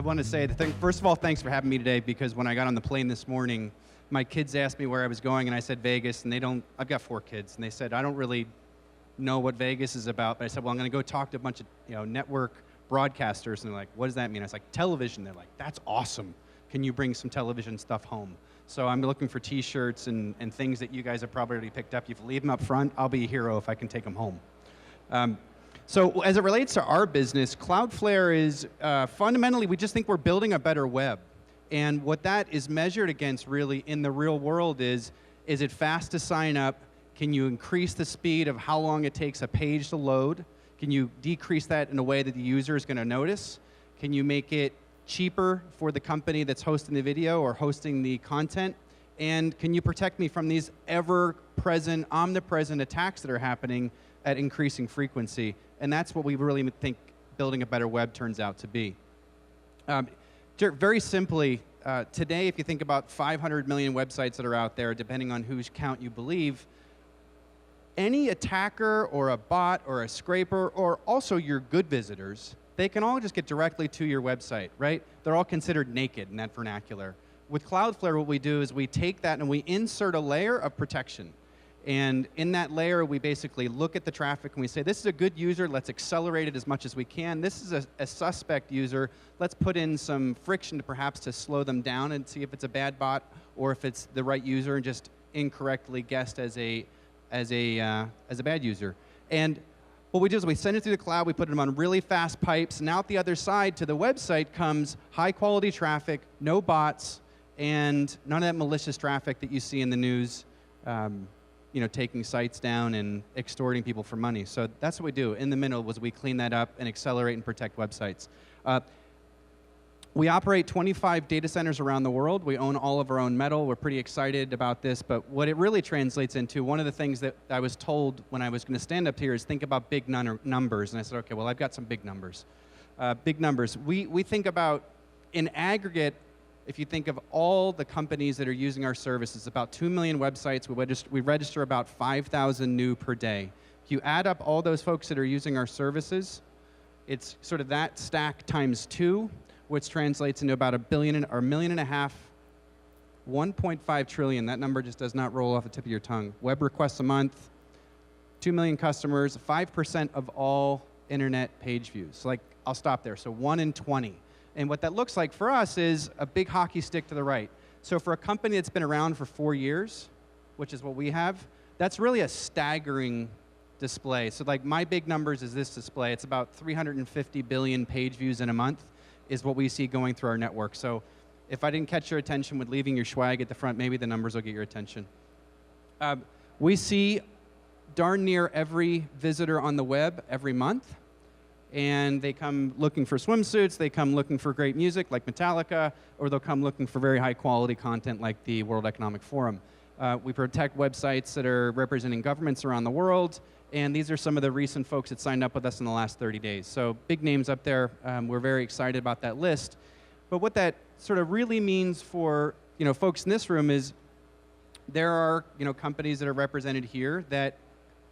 I want to say the thing. First of all, thanks for having me today, because when I got on the plane this morning, my kids asked me where I was going, and I said Vegas, and they don't. I've got 4 kids, and they said I don't really know what Vegas is about. But I said, well, I'm going to go talk to a bunch of network broadcasters, and they're like, what does that mean? I was like, television. They're like, that's awesome. Can you bring some television stuff home? So I'm looking for T-shirts and things that you guys have probably already picked up. You can leave them up front. I'll be a hero if I can take them home. So as it relates to our business, CloudFlare is fundamentally, we just think we're building a better web. And what that is measured against really in the real world is it fast to sign up? Can you increase the speed of how long it takes a page to load? Can you decrease that in a way that the user is going to notice? Can you make it cheaper for the company that's hosting the video or hosting the content? And can you protect me from these ever-present, omnipresent attacks that are happening at increasing frequency? And that's what we really think building a better web turns out to be. Very simply, today, if you think about 500 million websites that are out there, depending on whose count you believe, any attacker or a bot or a scraper or also your good visitors, they can all just get directly to your website, right? They're all considered naked in that vernacular. With CloudFlare, what we do is we take that and we insert a layer of protection. And in that layer, we basically look at the traffic and we say, this is a good user, let's accelerate it as much as we can. This is a suspect user, let's put in some friction to perhaps to slow them down and see if it's a bad bot or if it's the right user and just incorrectly guessed as a bad user. And what we do is we send it through the cloud, we put them on really fast pipes, and out the other side to the website comes high quality traffic, no bots, and none of that malicious traffic that you see in the news, taking sites down and extorting people for money. So that's what we do. In the middle was we clean that up and accelerate and protect websites. We operate 25 data centers around the world. We own all of our own metal. We're pretty excited about this, but what it really translates into, one of the things that I was told when I was going to stand up here is think about big numbers. And I said, okay, well, I've got some big numbers. Big numbers. We think about, in aggregate, if you think of all the companies that are using our services, about 2 million websites, we register about 5,000 new per day. If you add up all those folks that are using our services, it's sort of that stack times 2, which translates into about $1 billion or $1.5 million, 1.5 trillion. That number just does not roll off the tip of your tongue. Web requests a month, 2 million customers, 5% of all internet page views. So I'll stop there. So 1 in 20. And what that looks like for us is a big hockey stick to the right. So for a company that's been around for 4 years, which is what we have, that's really a staggering display. So my big numbers is this display. It's about 350 billion page views in a month is what we see going through our network. So if I didn't catch your attention with leaving your swag at the front, maybe the numbers will get your attention. We see darn near every visitor on the web every month. And they come looking for swimsuits, they come looking for great music like Metallica, or they'll come looking for very high quality content like the World Economic Forum. We protect websites that are representing governments around the world, and these are some of the recent folks that signed up with us in the last 30 days. So big names up there. We're very excited about that list. But what that sort of really means for folks in this room is there are companies that are represented here that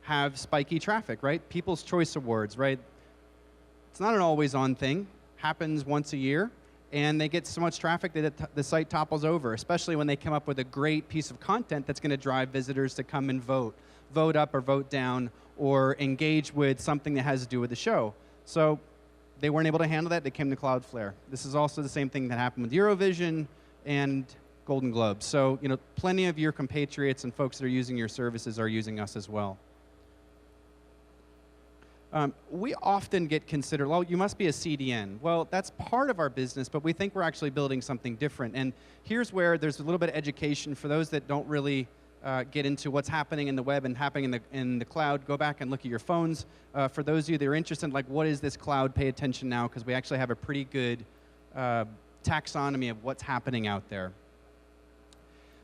have spiky traffic, right? People's Choice Awards, right? It's not an always-on thing. Happens once a year, and they get so much traffic that the site topples over, especially when they come up with a great piece of content that's going to drive visitors to come and vote up or vote down, or engage with something that has to do with the show. So they weren't able to handle that. They came to CloudFlare. This is also the same thing that happened with Eurovision and Golden Globes. So plenty of your compatriots and folks that are using your services are using us as well. We often get considered, well, you must be a CDN. Well, that's part of our business, but we think we're actually building something different. And here's where there's a little bit of education for those that don't really get into what's happening in the web and happening in the cloud. Go back and look at your phones. For those of you that are interested in what is this cloud, pay attention now, because we actually have a pretty good taxonomy of what's happening out there.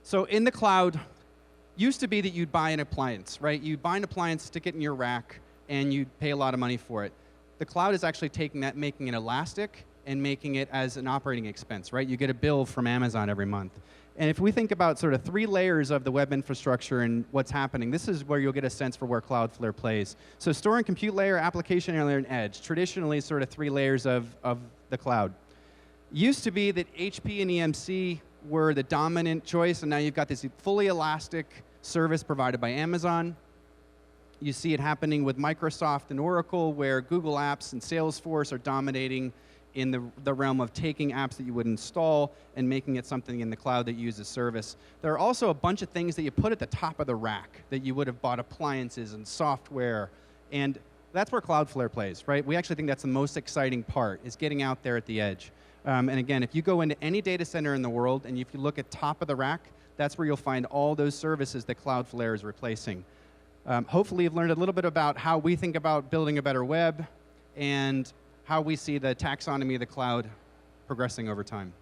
So in the cloud, used to be that you'd buy an appliance, right? You'd buy an appliance, stick it in your rack, and you pay a lot of money for it. The cloud is actually taking that, making it elastic, and making it as an operating expense, right? You get a bill from Amazon every month. And if we think about sort of 3 layers of the web infrastructure and what's happening, this is where you'll get a sense for where CloudFlare plays. So store and compute layer, application layer, and edge. Traditionally, sort of 3 layers of the cloud. Used to be that HP and EMC were the dominant choice, and now you've got this fully elastic service provided by Amazon. You see it happening with Microsoft and Oracle, where Google Apps and Salesforce are dominating in the realm of taking apps that you would install and making it something in the cloud that uses service. There are also a bunch of things that you put at the top of the rack that you would have bought appliances and software, and that's where CloudFlare plays, right? We actually think that's the most exciting part, is getting out there at the edge. And again, if you go into any data center in the world and if you look at top of the rack, that's where you'll find all those services that CloudFlare is replacing. Hopefully you've learned a little bit about how we think about building a better web and how we see the taxonomy of the cloud progressing over time.